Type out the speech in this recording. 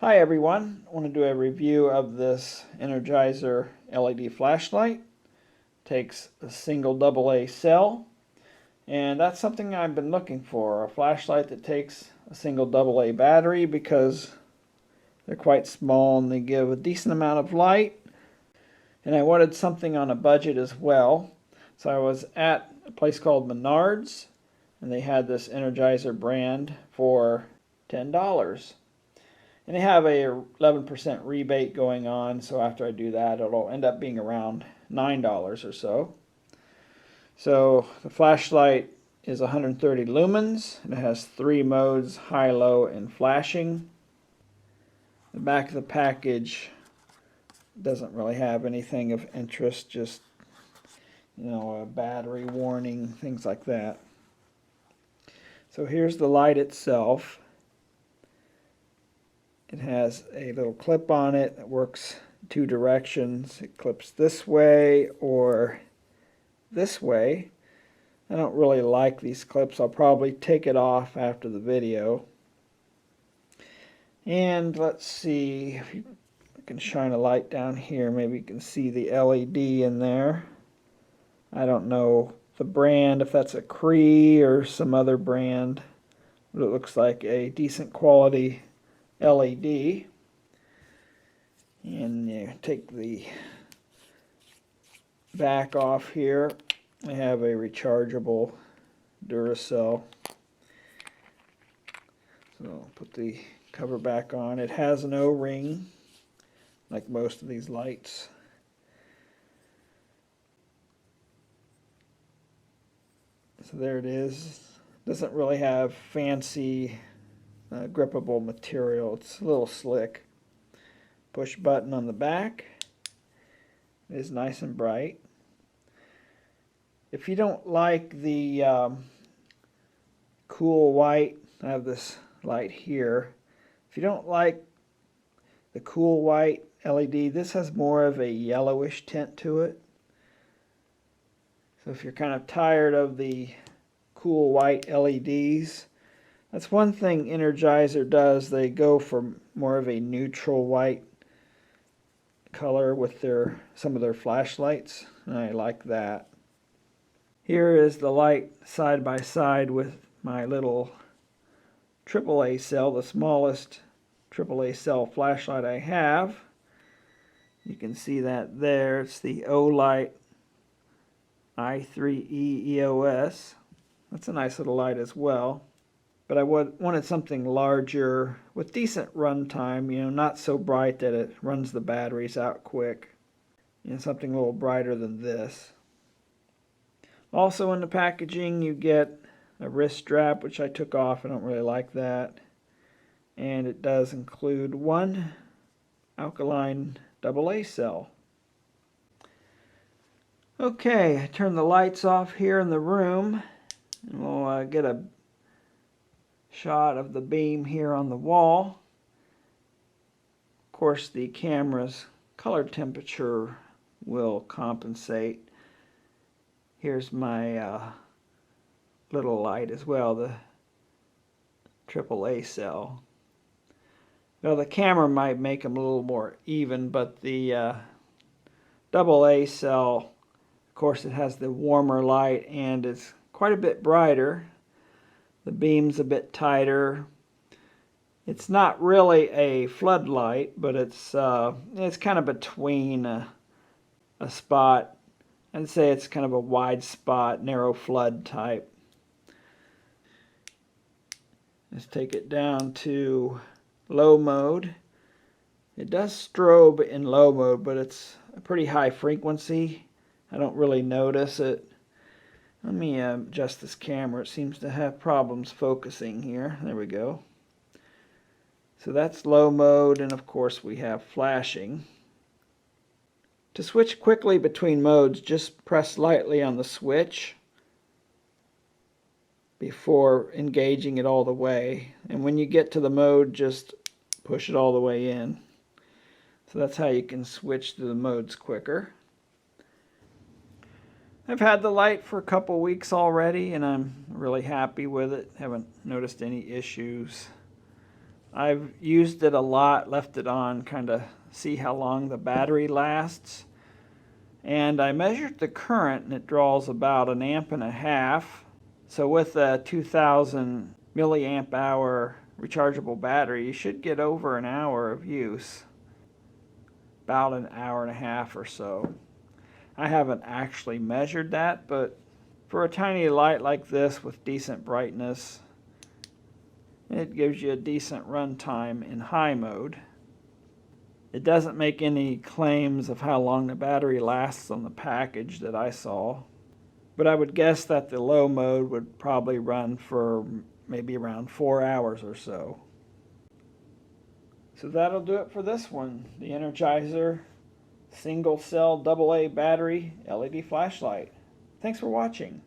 Hi everyone, I want to do a review of this Energizer LED flashlight. Takes a single AA cell, and that's something I've been looking for, a flashlight that takes a single AA battery because they're quite small and they give a decent amount of light, and I wanted something on a budget as well. So I was at a place called Menards and they had this Energizer brand for $10. And they have a 11% rebate going on, so after I do that, it'll end up being around $9 or so. So the flashlight is 130 lumens, and it has 3 modes, high, low, and flashing. The back of the package doesn't really have anything of interest, just, a battery warning, things like that. So here's the light itself. It has a little clip on it that works 2 directions. It clips this way or this way. I don't really like these clips. I'll probably take it off after the video. And let's see if you can shine a light down here. Maybe you can see the LED in there. I don't know the brand, if that's a Cree or some other brand, but it looks like a decent quality LED. And you take the back off here. I have a rechargeable Duracell. So I'll put the cover back on. It has an O-ring like most of these lights. So there it is. Doesn't really have fancy grippable material. It's a little slick. Push button on the back. It is nice and bright. If you don't like the cool white, I have this light here. If you don't like the cool white LED, this has more of a yellowish tint to it. So if you're kind of tired of the cool white LEDs, that's one thing Energizer does. They go for more of a neutral white color with some of their flashlights, and I like that. Here is the light side by side with my little AAA cell, the smallest AAA cell flashlight I have. You can see that there. It's the Olight i3E EOS. That's a nice little light as well. But I wanted something larger with decent run time, not so bright that it runs the batteries out quick. Something a little brighter than this. Also in the packaging you get a wrist strap, which I took off. I don't really like that. And it does include 1 alkaline AA cell. Okay, I turn the lights off here in the room, and we'll get a shot of the beam here on the wall. Of course, the camera's color temperature will compensate. Here's my little light as well, the AAA cell. Well, the camera might make them a little more even, but the AA cell, of course, it has the warmer light and it's quite a bit brighter. The beam's a bit tighter. It's not really a floodlight, but it's kind of between a spot. I'd say it's kind of a wide spot, narrow flood type. Let's take it down to low mode. It does strobe in low mode, but it's a pretty high frequency. I don't really notice it. Let me adjust this camera. It seems to have problems focusing here. There we go. So that's low mode, and of course we have flashing. To switch quickly between modes, just press lightly on the switch before engaging it all the way. And when you get to the mode, just push it all the way in. So that's how you can switch to the modes quicker. I've had the light for a couple weeks already, and I'm really happy with it. Haven't noticed any issues. I've used it a lot, left it on, kind of see how long the battery lasts. And I measured the current and it draws about 1.5 amps. So with a 2000 milliamp hour rechargeable battery, you should get over an hour of use. About an hour and a half or so. I haven't actually measured that, but for a tiny light like this with decent brightness, it gives you a decent run time in high mode. It doesn't make any claims of how long the battery lasts on the package that I saw, but I would guess that the low mode would probably run for maybe around 4 hours or so. So that'll do it for this one, the Energizer single cell AA battery LED flashlight. Thanks for watching.